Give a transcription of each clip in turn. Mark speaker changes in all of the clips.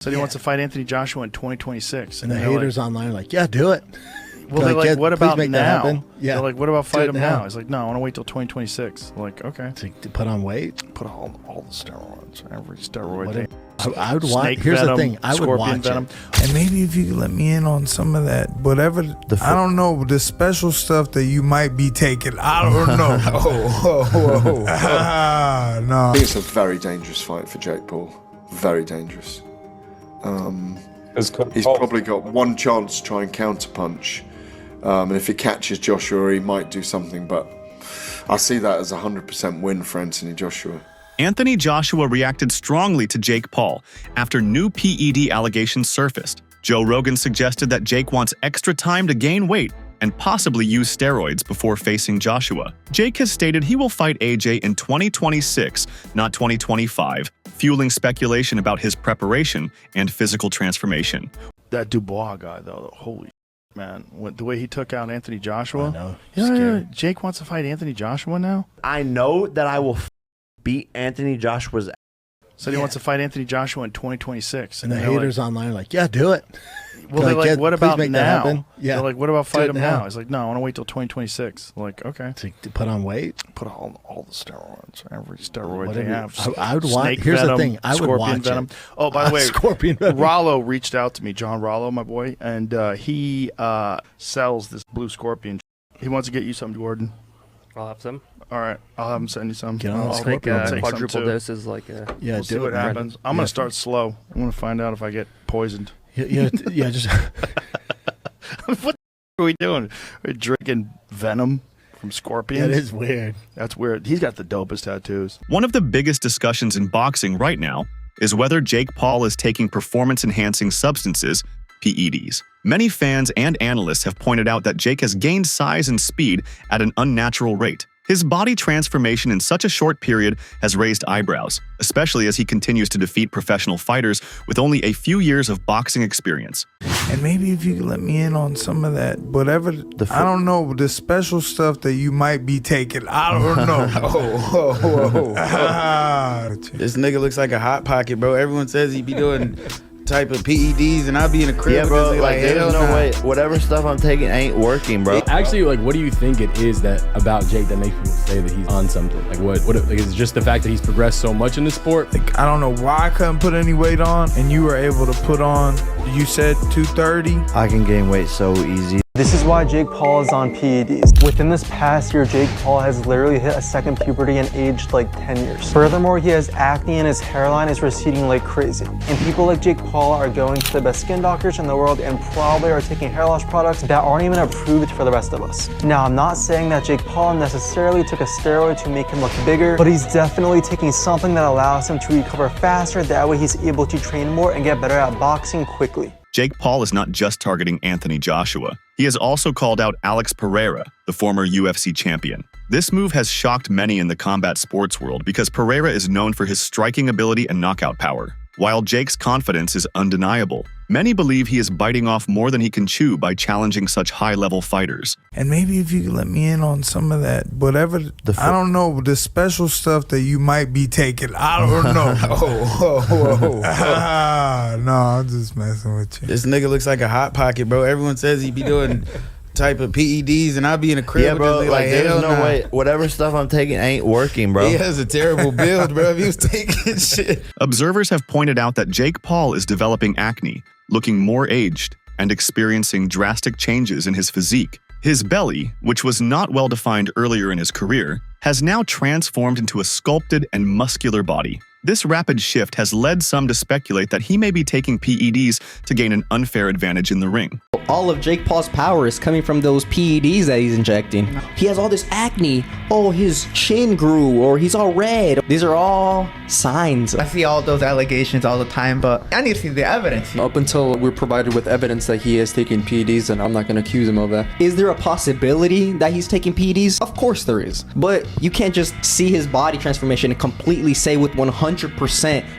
Speaker 1: Said he wants to fight Anthony Joshua in 2026.
Speaker 2: And the haters online are like, yeah, do it.
Speaker 1: Well, they're like, what about now?
Speaker 2: Yeah.
Speaker 1: They're like, what about fight him now? He's like, no, I want to wait till 2026. I'm like, okay.
Speaker 2: To put on weight?
Speaker 1: Put all the steroids, every steroid thing.
Speaker 2: I would watch. Here's the thing. I would watch
Speaker 3: venom. And maybe if you could let me in on some of that, whatever, I don't know, the special stuff that you might be taking. I don't know. No.
Speaker 4: I think it's a very dangerous fight for Jake Paul. Very dangerous. He's probably got one chance to try and counterpunch. And if he catches Joshua, he might do something, but I see that as a 100% win for Anthony Joshua.
Speaker 5: Anthony Joshua reacted strongly to Jake Paul after new PED allegations surfaced. Joe Rogan suggested that Jake wants extra time to gain weight and possibly use steroids before facing Joshua. Jake has stated he will fight AJ in 2026, not 2025, fueling speculation about his preparation and physical transformation.
Speaker 1: That Dubois guy, though, holy man, the way he took out Anthony Joshua.
Speaker 2: I know.
Speaker 1: Yeah, Jake wants to fight Anthony Joshua now?
Speaker 6: I know that I will beat Anthony Joshua's.
Speaker 1: Said he wants to fight Anthony Joshua in 2026.
Speaker 2: And the haters online are like, yeah, do it.
Speaker 1: Well, they're like, what about now?
Speaker 2: Yeah.
Speaker 1: They're like, what about fight him now? He's like, no, I want to wait till 2026. I'm like, okay.
Speaker 2: To put on weight?
Speaker 1: Put all the steroids, every steroid they have.
Speaker 2: I would watch. Here's the thing. I would watch
Speaker 1: venom. Oh, by the way,
Speaker 2: scorpion venom.
Speaker 1: Rollo reached out to me, John Rollo, my boy, and he sells this blue scorpion. He wants to get you some, Jordan.
Speaker 7: I'll have some.
Speaker 1: All right, I'll have him send you some.
Speaker 7: I'll take quadruple doses.
Speaker 2: Yeah,
Speaker 1: we'll see what happens. I'm gonna start slow. I'm gonna find out if I get poisoned.
Speaker 2: Yeah, just.
Speaker 1: What are we doing? We're drinking venom from scorpions.
Speaker 2: That is weird.
Speaker 1: That's weird. He's got the dopest tattoos.
Speaker 5: One of the biggest discussions in boxing right now is whether Jake Paul is taking performance-enhancing substances, PEDs. Many fans and analysts have pointed out that Jake has gained size and speed at an unnatural rate. His body transformation in such a short period has raised eyebrows, especially as he continues to defeat professional fighters with only a few years of boxing experience.
Speaker 3: And maybe if you could let me in on some of that, whatever, I don't know, the special stuff that you might be taking. I don't know.
Speaker 8: This nigga looks like a hot pocket, bro. Everyone says he be doing type of PEDs, and I'll be in the crib.
Speaker 6: Yeah, bro.
Speaker 8: Like
Speaker 6: there's no way. Whatever stuff I'm taking ain't working, bro.
Speaker 9: Actually, like, what do you think it is that about Jake that makes people say that he's on something? Like, what like, is it just the fact that he's progressed so much in the sport?
Speaker 3: Like, I don't know why I couldn't put any weight on, and you were able to put on, you said 230?
Speaker 6: I can gain weight so easy.
Speaker 10: This is why Jake Paul is on PEDs. Within this past year, Jake Paul has literally hit a second puberty and aged like 10 years. Furthermore, he has acne and his hairline is receding like crazy. And people like Jake Paul are going to the best skin doctors in the world and probably are taking hair loss products that aren't even approved for the rest of us. Now, I'm not saying that Jake Paul necessarily took a steroid to make him look bigger, but he's definitely taking something that allows him to recover faster. That way he's able to train more and get better at boxing quickly.
Speaker 5: Jake Paul is not just targeting Anthony Joshua. He has also called out Alex Pereira, the former UFC champion. This move has shocked many in the combat sports world because Pereira is known for his striking ability and knockout power. While Jake's confidence is undeniable, many believe he is biting off more than he can chew by challenging such high-level fighters.
Speaker 3: And maybe if you could let me in on some of that, whatever, I don't know, the special stuff that you might be taking. I don't know. No, I'm just messing with you.
Speaker 8: This nigga looks like a hot pocket, bro. Everyone says he be doing type of PEDs, and I'll be in the crib.
Speaker 6: Yeah, bro. Like, there's no way. Whatever stuff I'm taking ain't working, bro.
Speaker 8: He has a terrible build, bro. If he was taking shit.
Speaker 5: Observers have pointed out that Jake Paul is developing acne, looking more aged, and experiencing drastic changes in his physique. His belly, which was not well defined earlier in his career, has now transformed into a sculpted and muscular body. This rapid shift has led some to speculate that he may be taking PEDs to gain an unfair advantage in the ring.
Speaker 11: All of Jake Paul's power is coming from those PEDs that he's injecting. He has all this acne. Oh, his chin grew, or he's all red. These are all signs.
Speaker 12: I see all those allegations all the time, but I need to see the evidence.
Speaker 13: Up until we're provided with evidence that he is taking PEDs, and I'm not going to accuse him of that.
Speaker 11: Is there a possibility that he's taking PEDs? Of course there is. But you can't just see his body transformation and completely say with 100%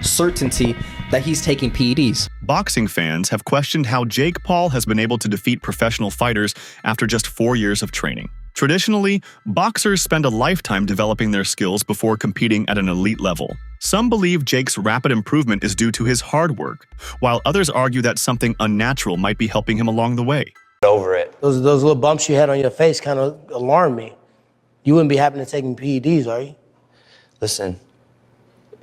Speaker 11: certainty that he's taking PEDs.
Speaker 5: Boxing fans have questioned how Jake Paul has been able to defeat professional fighters after just 4 years of training. Traditionally, boxers spend a lifetime developing their skills before competing at an elite level. Some believe Jake's rapid improvement is due to his hard work, while others argue that something unnatural might be helping him along the way.
Speaker 14: Over it. Those little bumps you had on your face kind of alarmed me. You wouldn't be happening to taking PEDs, are you?
Speaker 6: Listen,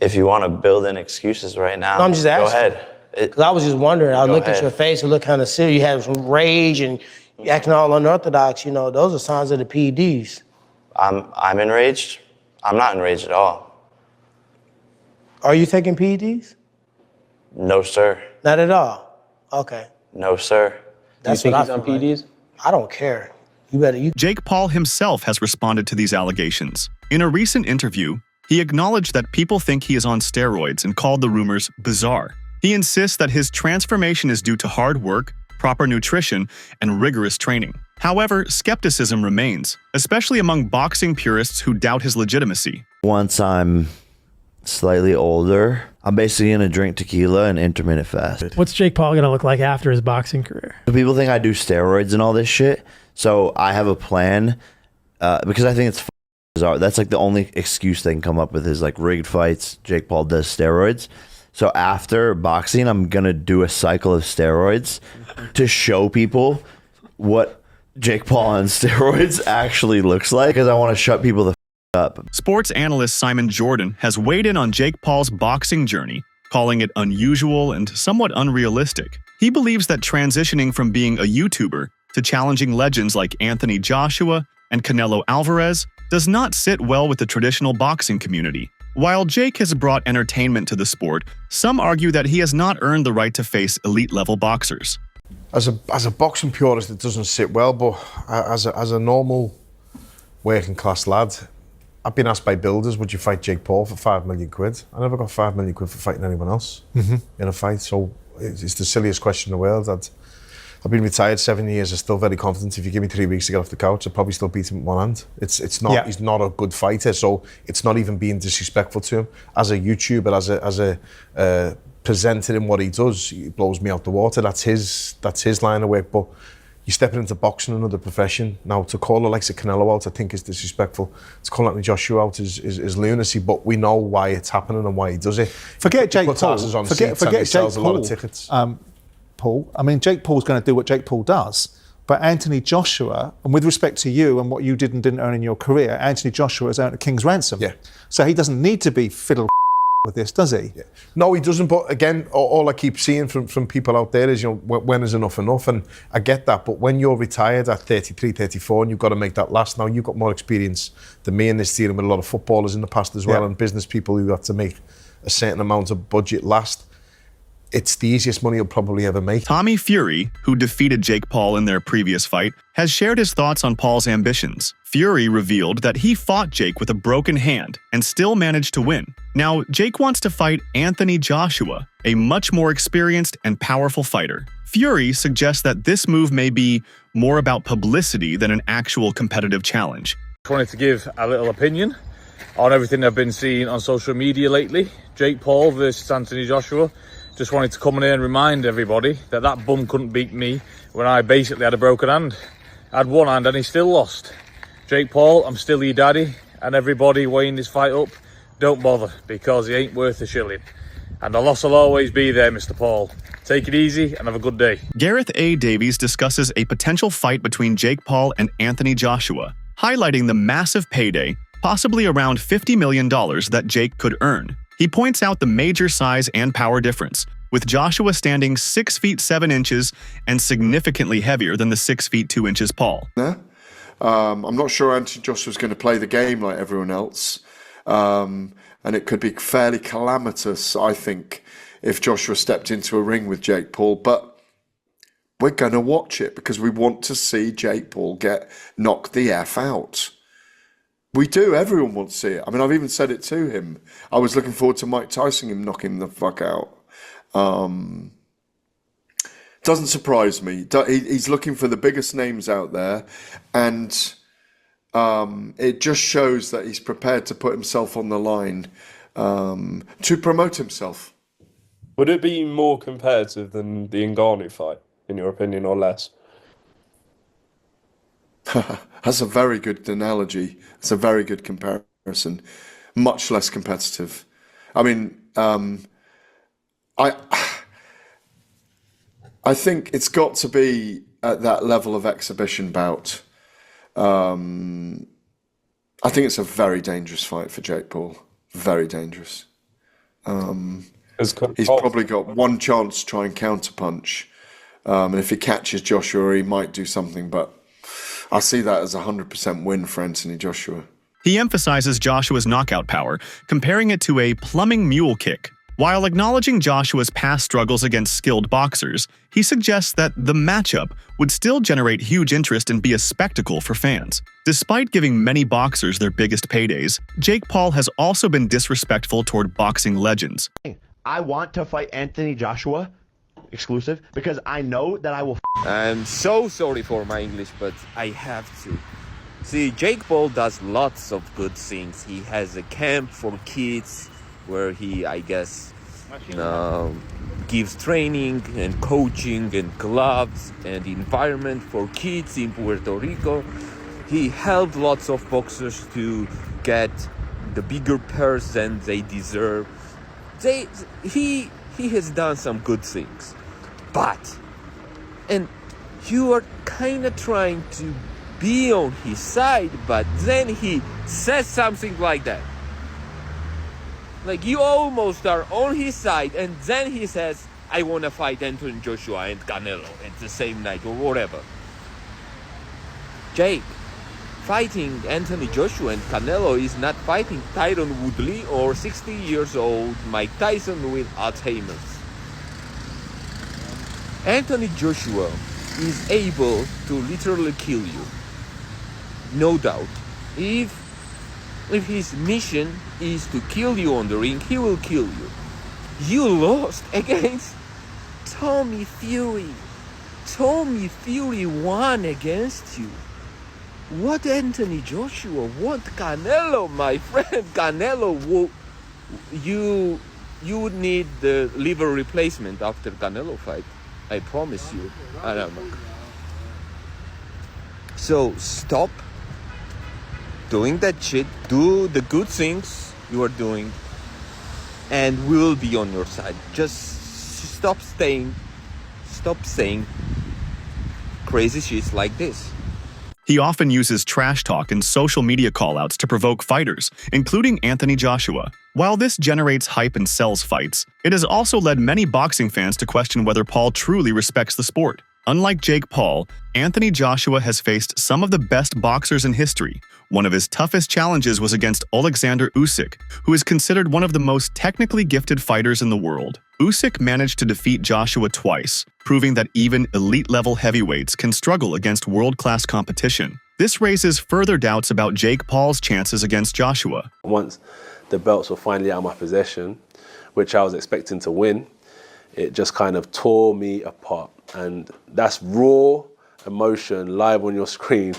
Speaker 6: if you want to build in excuses right now,
Speaker 14: no, I'm just asking.
Speaker 6: Go ahead.
Speaker 14: Because I was just wondering. I looked at your face, it looked kind of serious. You had some rage and you acting all unorthodox. You know, those are signs of the PEDs.
Speaker 6: I'm enraged. I'm not enraged at all.
Speaker 14: Are you taking PEDs?
Speaker 6: No, sir.
Speaker 14: Not at all? Okay.
Speaker 6: No, sir.
Speaker 14: That's
Speaker 9: Do you think
Speaker 14: what
Speaker 9: he's on PEDs?
Speaker 14: I don't care. You better.
Speaker 5: Jake Paul himself has responded to these allegations. In a recent interview, he acknowledged that people think he is on steroids and called the rumors bizarre. He insists that his transformation is due to hard work, proper nutrition, and rigorous training. However, skepticism remains, especially among boxing purists who doubt his legitimacy.
Speaker 6: Once I'm slightly older, I'm basically going to drink tequila and intermittent fast.
Speaker 15: What's Jake Paul going to look like after his boxing career?
Speaker 6: People think I do steroids and all this shit, so I have a plan because I think it's bizarre. That's like the only excuse they can come up with is like rigged fights. Jake Paul does steroids. So after boxing, I'm going to do a cycle of steroids to show people what Jake Paul on steroids actually looks like, because I want to shut people the up.
Speaker 5: Sports analyst Simon Jordan has weighed in on Jake Paul's boxing journey, calling it unusual and somewhat unrealistic. He believes that transitioning from being a YouTuber to challenging legends like Anthony Joshua and Canelo Alvarez does not sit well with the traditional boxing community. While Jake has brought entertainment to the sport, some argue that he has not earned the right to face elite-level boxers.
Speaker 16: As a boxing purist, it doesn't sit well, but as a normal working-class lad, I've been asked by builders, would you fight Jake Paul for £5 million? I never got £5 million for fighting anyone else in a fight, so it's the silliest question in the world. I've been retired 7 years. I'm still very confident. If you give me 3 weeks to get off the couch, I'll probably still beat him with one hand. It's not. Yeah. He's not a good fighter, so it's not even being disrespectful to him. As a YouTuber, as a presenter in what he does, he blows me out the water. That's his line of work. But you're stepping into boxing, another profession. Now to call it like Canelo out, I think is disrespectful. To call Anthony Joshua out is lunacy. But we know why it's happening and why he does it.
Speaker 17: Forget Jake Paul.
Speaker 16: Forget Jake Paul. A lot of tickets.
Speaker 17: Paul. I mean, Jake Paul's going to do what Jake Paul does, but Anthony Joshua, and with respect to you and what you did and didn't earn in your career, Anthony Joshua has earned a king's ransom. Yeah. So he doesn't need to be fiddle with this, does he? Yeah.
Speaker 16: No, he doesn't. But again, all I keep seeing from people out there is, you know, when is enough enough? And I get that. But when you're retired at 33, 34, and you've got to make that last, now you've got more experience than me in this, dealing with a lot of footballers in the past as well, and business people who have to make a certain amount of budget last. It's the easiest money you'll probably ever make.
Speaker 5: Tommy Fury, who defeated Jake Paul in their previous fight, has shared his thoughts on Paul's ambitions. Fury revealed that he fought Jake with a broken hand and still managed to win. Now, Jake wants to fight Anthony Joshua, a much more experienced and powerful fighter. Fury suggests that this move may be more about publicity than an actual competitive challenge.
Speaker 18: I wanted to give a little opinion on everything I've been seeing on social media lately. Jake Paul versus Anthony Joshua. Just wanted to come in here and remind everybody that bum couldn't beat me when I basically had a broken hand. I had one hand and he still lost. Jake Paul, I'm still your daddy, and everybody weighing this fight up, don't bother, because he ain't worth a shilling. And the loss will always be there, Mr. Paul. Take it easy and have a good day.
Speaker 5: Gareth A. Davies discusses a potential fight between Jake Paul and Anthony Joshua, highlighting the massive payday, possibly around $50 million that Jake could earn. He points out the major size and power difference, with Joshua standing 6 feet 7 inches and significantly heavier than the 6 feet 2 inches Paul.
Speaker 4: I'm not sure Anthony Joshua's going to play the game like everyone else, and it could be fairly calamitous, I think, if Joshua stepped into a ring with Jake Paul. But we're going to watch it because we want to see Jake Paul get knocked the F out. We do. Everyone wants to see it. I mean, I've even said it to him. I was looking forward to Mike Tyson him knocking the fuck out. Doesn't surprise me. He's looking for the biggest names out there, and it just shows that he's prepared to put himself on the line to promote himself.
Speaker 19: Would it be more competitive than the Ngannou fight, in your opinion, or less?
Speaker 4: That's a very good analogy. It's a very good comparison. Much less competitive. I mean, I think it's got to be at that level of exhibition bout. I think it's a very dangerous fight for Jake Paul. Very dangerous. He's probably got one chance to try and counterpunch. And if he catches Joshua, he might do something. But I see that as a 100% win for Anthony Joshua.
Speaker 5: He emphasizes Joshua's knockout power, comparing it to a plumbing mule kick. While acknowledging Joshua's past struggles against skilled boxers, he suggests that the matchup would still generate huge interest and be a spectacle for fans. Despite giving many boxers their biggest paydays, Jake Paul has also been disrespectful toward boxing legends.
Speaker 20: I want to fight Anthony Joshua, exclusive, because I know that I will.
Speaker 21: I'm so sorry for my English, but I have to. See, Jake Paul does lots of good things. He has a camp for kids where he, I guess, gives training and coaching and gloves and environment for kids in Puerto Rico. He helped lots of boxers to get the bigger purse than they deserve. He has done some good things. And you are kind of trying to be on his side, but then he says something like that. Like, you almost are on his side, and then he says, I want to fight Anthony Joshua and Canelo at the same night or whatever. Jake, fighting Anthony Joshua and Canelo is not fighting Tyron Woodley or 60 years old Mike Tyson with Alzheimer's. Anthony Joshua is able to literally kill you. No doubt. If his mission is to kill you on the ring, he will kill you. You lost against Tommy Fury. Tommy Fury won against you. What Anthony Joshua? What Canelo, my friend? Canelo, you would need the liver replacement after Canelo fight. I promise you. I don't know. So stop doing that shit. Do the good things you are doing, and we will be on your side. Just stop saying crazy shit like this.
Speaker 5: He often uses trash talk and social media callouts to provoke fighters, including Anthony Joshua. While this generates hype and sells fights, it has also led many boxing fans to question whether Paul truly respects the sport. Unlike Jake Paul, Anthony Joshua has faced some of the best boxers in history. One of his toughest challenges was against Alexander Usyk, who is considered one of the most technically gifted fighters in the world. Usyk managed to defeat Joshua twice, proving that even elite-level heavyweights can struggle against world-class competition. This raises further doubts about Jake Paul's chances against Joshua.
Speaker 19: Once the belts were finally out of my possession, which I was expecting to win, it just kind of tore me apart. And that's raw emotion live on your screen.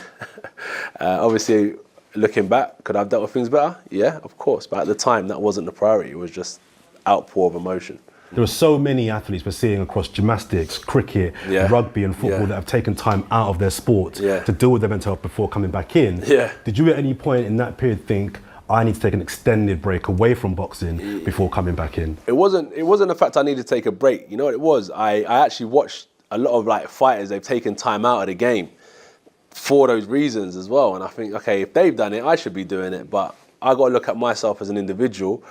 Speaker 19: Obviously, looking back, could I have dealt with things better? Yeah, of course. But at the time, that wasn't the priority. It was just outpour of emotion.
Speaker 22: There are so many athletes we're seeing across gymnastics, cricket, rugby and football that have taken time out of their sport to deal with their mental health before coming back in. Did you at any point in that period think, I need to take an extended break away from boxing before coming back in?
Speaker 19: It wasn't the fact I needed to take a break. You know what it was? I actually watched a lot of fighters, they've taken time out of the game for those reasons as well. And I think, okay, if they've done it, I should be doing it. But I got to look at myself as an individual.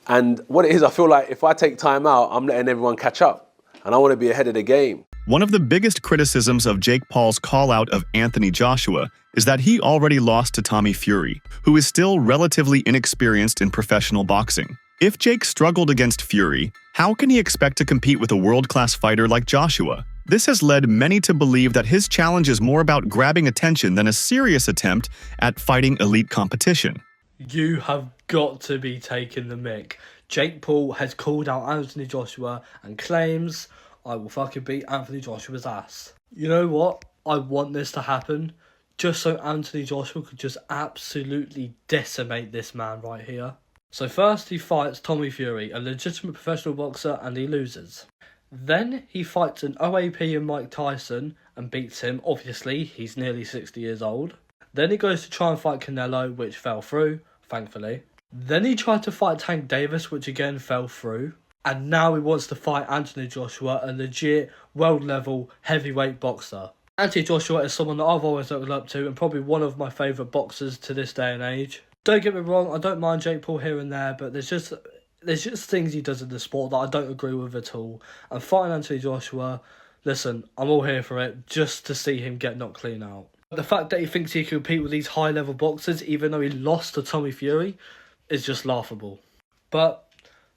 Speaker 19: And what it is, I feel like if I take time out, I'm letting everyone catch up. And I want to be ahead of the game.
Speaker 5: One of the biggest criticisms of Jake Paul's call-out of Anthony Joshua is that he already lost to Tommy Fury, who is still relatively inexperienced in professional boxing. If Jake struggled against Fury, how can he expect to compete with a world-class fighter like Joshua? This has led many to believe that his challenge is more about grabbing attention than a serious attempt at fighting elite competition.
Speaker 23: You have got to be taking the mick. Jake Paul has called out Anthony Joshua and claims, I will fucking beat Anthony Joshua's ass. You know what? I want this to happen just so Anthony Joshua could just absolutely decimate this man right here. So first he fights Tommy Fury, a legitimate professional boxer, and he loses. Then he fights an OAP in Mike Tyson and beats him. Obviously, he's nearly 60 years old. Then he goes to try and fight Canelo, which fell through, thankfully. Then he tried to fight Tank Davis, which again fell through. And now he wants to fight Anthony Joshua, a legit world-level heavyweight boxer. Anthony Joshua is someone that I've always looked up to and probably one of my favourite boxers to this day and age. Don't get me wrong, I don't mind Jake Paul here and there, but there's just things he does in the sport that I don't agree with at all. And fighting Anthony Joshua, listen, I'm all here for it, just to see him get knocked clean out. The fact that he thinks he can compete with these high-level boxers, even though he lost to Tommy Fury, is just laughable. But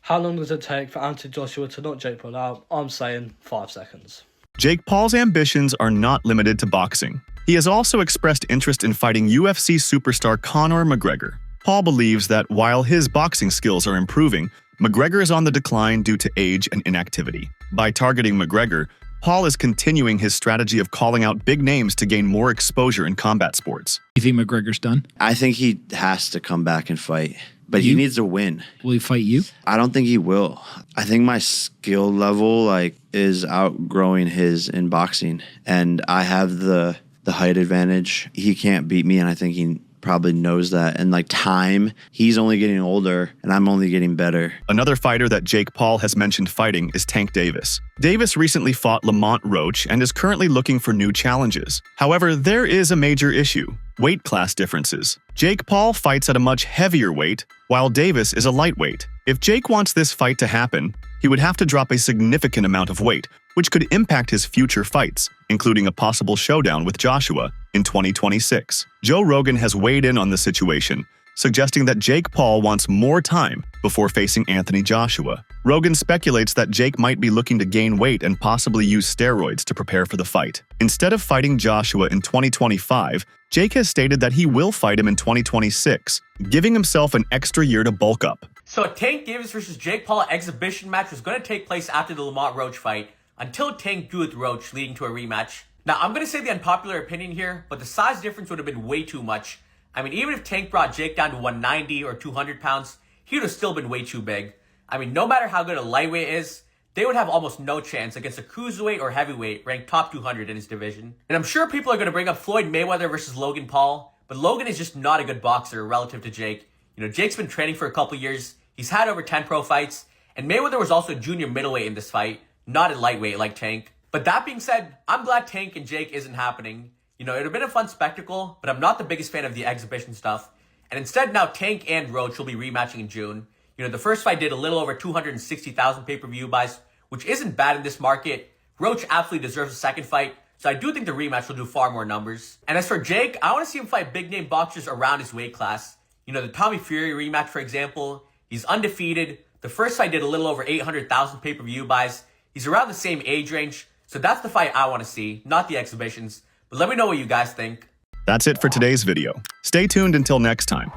Speaker 23: how long does it take for Anthony Joshua to knock Jake Paul out? I'm saying 5 seconds.
Speaker 5: Jake Paul's ambitions are not limited to boxing. He has also expressed interest in fighting UFC superstar Conor McGregor. Paul believes that while his boxing skills are improving, McGregor is on the decline due to age and inactivity. By targeting McGregor, Paul is continuing his strategy of calling out big names to gain more exposure in combat sports.
Speaker 1: You think McGregor's done?
Speaker 6: I think he has to come back and fight. But he needs to win.
Speaker 1: Will he fight you?
Speaker 6: I don't think he will. I think my skill level is outgrowing his in boxing. And I have the height advantage. He can't beat me, and I think he probably knows that. And time, he's only getting older and I'm only getting better.
Speaker 5: Another fighter that Jake Paul has mentioned fighting is Tank Davis. Davis recently fought Lamont Roach and is currently looking for new challenges. However, there is a major issue: weight class differences. Jake Paul fights at a much heavier weight, while Davis is a lightweight. If Jake wants this fight to happen, he would have to drop a significant amount of weight, which could impact his future fights, including a possible showdown with Joshua in 2026. Joe Rogan has weighed in on the situation, suggesting that Jake Paul wants more time before facing Anthony Joshua. Rogan speculates that Jake might be looking to gain weight and possibly use steroids to prepare for the fight. Instead of fighting Joshua in 2025, Jake has stated that he will fight him in 2026, giving himself an extra year to bulk up.
Speaker 2: So a Tank Davis versus Jake Paul exhibition match was going to take place after the Lamont Roach fight, until Tank drew with Roach, leading to a rematch. Now, I'm going to say the unpopular opinion here, but the size difference would have been way too much. I mean, even if Tank brought Jake down to 190 or 200 pounds, he would have still been way too big. I mean, no matter how good a lightweight is, they would have almost no chance against a cruiserweight or heavyweight ranked top 200 in his division. And I'm sure people are going to bring up Floyd Mayweather versus Logan Paul, but Logan is just not a good boxer relative to Jake. You know, Jake's been training for a couple years, he's had over 10 pro fights, and Mayweather was also a junior middleweight in this fight, not a lightweight like Tank. But that being said, I'm glad Tank and Jake isn't happening. You know, it would have been a fun spectacle, but I'm not the biggest fan of the exhibition stuff. And instead now Tank and Roach will be rematching in June. You know, the first fight did a little over 260,000 pay-per-view buys, which isn't bad in this market. Roach absolutely deserves a second fight, so I do think the rematch will do far more numbers. And as for Jake, I want to see him fight big-name boxers around his weight class. You know, the Tommy Fury rematch, for example, he's undefeated. The first fight did a little over 800,000 pay-per-view buys. He's around the same age range, so that's the fight I want to see, not the exhibitions. But let me know what you guys think.
Speaker 5: That's it for today's video. Stay tuned until next time.